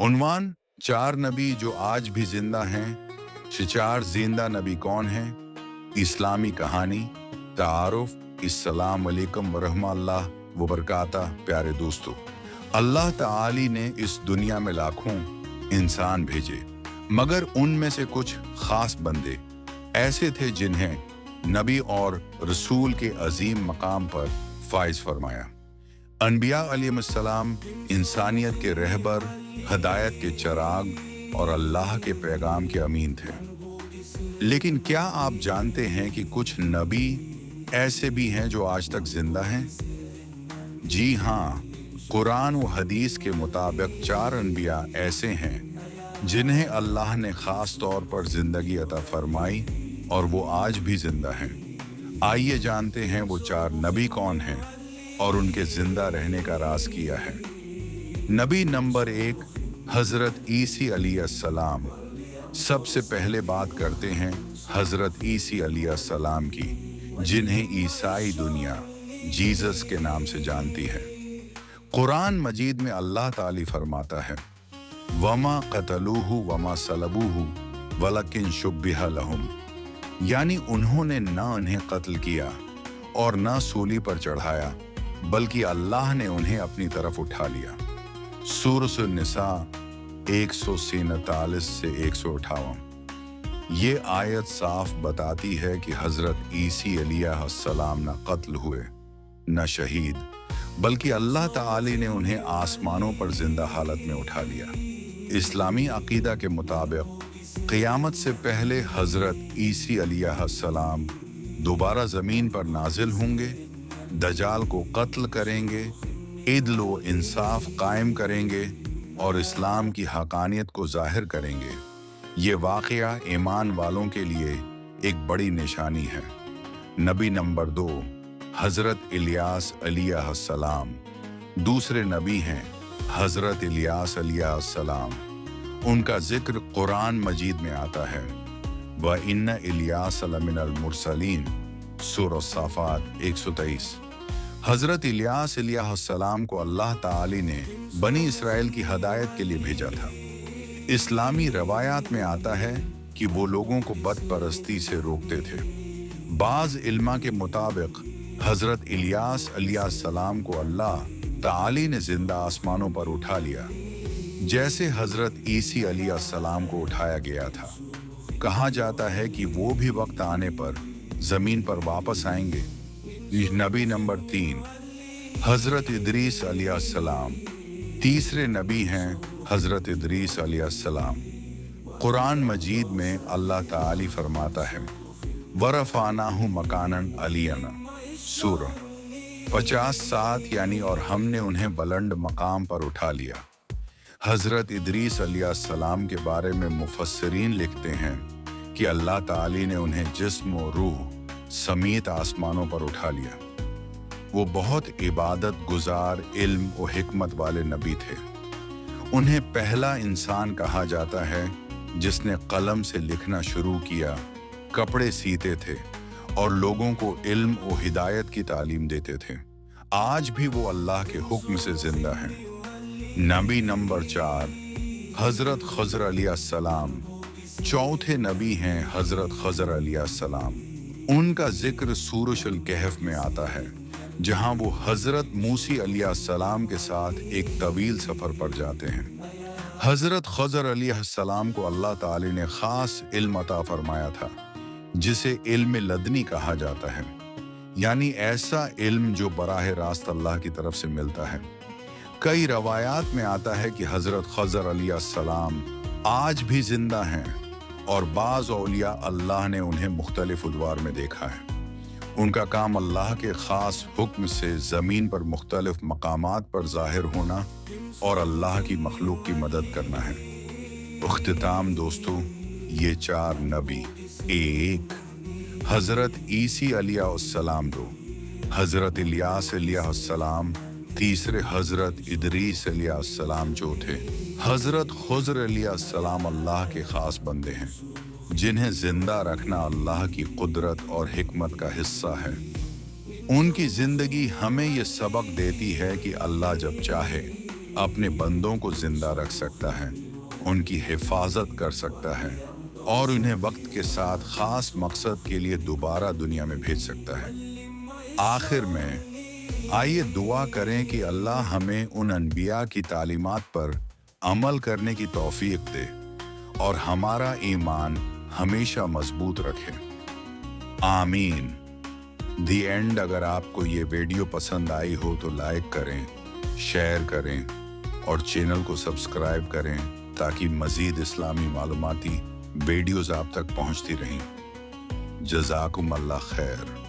उन्वान चार नबी जो आज भी जिंदा हैं। चार जिंदा नबी कौन हैं? इस्लामी कहानी, तारुफ। अस्सलाम वालेकुम वरहमतुल्लाह व बरकातह। प्यारे दोस्तों, अल्लाह ताली ने इस दुनिया में लाखों इंसान भेजे, मगर उनमें से कुछ खास बंदे ऐसे थे जिन्हें नबी और रसूल के अजीम मकाम पर फाइज फरमाया। अनबिया अलैहिस्सलाम इंसानियत के रहबर, हदायत के चिराग और अल्लाह के पैगाम के अमीन थे। लेकिन क्या आप जानते हैं कि कुछ नबी ऐसे भी हैं जो आज तक जिंदा हैं? जी हाँ, कुरान व हदीस के मुताबिक चार अनबिया ऐसे हैं जिन्हें अल्लाह ने खास तौर पर जिंदगी अता फरमाई और वो आज भी जिंदा हैं। आइए जानते हैं वो चार नबी कौन हैं और उनके जिंदा रहने का राज किया है। नबी नंबर 1, हजरत ईसी अलैहिस्सलाम। सबसे पहले बात करते हैं हजरत ईसी अलैहिस्सलाम की, जिन्हें ईसाई दुनिया जीसस के नाम से जानती है। कुरान मजीद में अल्लाह ताली फरमाता है, वमा कतलूहु वमा सलबूहु वलकिन शुब्बिह लहुम, यानी उन्होंने न उन्हें कत्ल किया और न सूली पर चढ़ाया, बल्कि अल्लाह ने उन्हें अपनी तरफ उठा लिया। सूरह निसा 147 से 158। ये आयत साफ बताती है कि हजरत ईसी अलैहिस्सलाम न कत्ल हुए न शहीद, बल्कि अल्लाह ताली ने उन्हें आसमानों पर जिंदा हालत में उठा लिया। इस्लामी अकीदा के मुताबिक क़यामत से पहले हजरत ईसी अलैहिस्सलाम दोबारा ज़मीन पर नाजिल होंगे, दजाल को कत्ल करेंगे, इदल व इंसाफ कायम करेंगे और इस्लाम की हकानियत को जाहिर करेंगे। ये वाक़या ईमान वालों के लिए एक बड़ी निशानी है। नबी नंबर 2, हजरत इलियास अलैहिस्सलाम। दूसरे नबी हैं हजरत इलियास अलैहिस्सलाम। उनका जिक्र कुरान मजीद में आता है, व इन्ना इलियास लमिनल मुरसलीन, सूरह साफ़ात 123। हजरत इलियास अलैहिस्सलाम को अल्लाह ताली ने बनी इसराइल की हदायत के लिए भेजा था। इस्लामी रवायात में आता है कि वो लोगों को बदपरस्ती से रोकते थे। बाज़ इल्मा के मुताबिक हजरत इलियास अलैहिस्सलाम को अल्लाह ताली ने जिंदा आसमानों पर उठा लिया, जैसे हजरत ईसी अलैहिस्सलाम को उठाया गया था। कहा जाता है कि वो भी वक्त आने पर जमीन पर वापस आएंगे। नबी नंबर 3, हजरत इदरीस अलैहिस्सलाम। तीसरे नबी हैं हजरत इदरीस अलैहिस्सलाम। कुरान मजीद में अल्लाह ताली फरमाता है, वरफ़अनाहु मकानन अलिय्यन, सूरह 50-7, यानी और हमने उन्हें बुलंद मकाम पर उठा लिया। हजरत इदरीस अलैहिस्सलाम के बारे में मुफस्सिरीन लिखते हैं कि अल्लाह ताली ने उन्हें जिस्म और रूह समेत आसमानों पर उठा लिया। वो बहुत इबादत गुजार, इल्म और हिकमत वाले नबी थे। उन्हें पहला इंसान कहा जाता है जिसने कलम से लिखना शुरू किया, कपड़े सीते थे और लोगों को इल्म और हिदायत की तालीम देते थे। आज भी वो अल्लाह के हुक्म से जिंदा हैं। नबी नंबर 4, हजरत खज़र अलैहिस्सलाम। चौथे नबी हैं हजरत खज़र अलैहिस्सलाम। उनका जिक्र सूरह अल कहफ में आता है, जहां वो हजरत मूसी अलैहिस्सलाम के साथ एक तवील सफर पर जाते हैं। हजरत खज़र अलैहिस्सलाम को अल्लाह ताली ने खास इल्म अता फरमाया था, जिसे इल्म लदनी कहा जाता है, यानी ऐसा इल्म जो बराह रास्त अल्लाह की तरफ से मिलता है। कई रवायात में आता है कि हजरत खज़र अलैहिस्सलाम आज भी जिंदा हैं और बाज़ औलिया अल्लाह ने उन्हें मुख्तलिफ अदवार में देखा है। उनका काम अल्लाह के ख़ास हुक्म से ज़मीन पर मुख्तलिफ मकामात पर ज़ाहिर होना और अल्लाह की मखलूक की मदद करना है। इख्तिताम दोस्तों, ये चार नबी, 1 हजरत ईसी अलैहिस्सलाम, 2 हजरत इलियास अलैहिस्सलाम, तीसरे हजरत इदरीस अलैहिस्सलाम, चौथे हजरत खज़र अलैहिस्सलाम अल्लाह के ख़ास बंदे हैं, जिन्हें जिंदा रखना अल्लाह की कुदरत और हिकमत का हिस्सा है। उनकी जिंदगी हमें ये सबक देती है कि अल्लाह जब चाहे अपने बंदों को जिंदा रख सकता है, उनकी हिफाजत कर सकता है और उन्हें वक्त के साथ खास मकसद के लिए दोबारा दुनिया में भेज सकता है। आखिर में आइए दुआ करें कि अल्लाह हमें उन अनबिया की तालीमात पर अमल करने की तौफीक दे और हमारा ईमान हमेशा मजबूत रखे। आमीन। दी एंड। अगर आपको ये वीडियो पसंद आई हो तो लाइक करें, शेयर करें और चैनल को सब्सक्राइब करें ताकि मज़ीद इस्लामी मालूमाती वीडियोज़ आप तक पहुंचती रहें। जज़ाकुम अल्लाह खैर।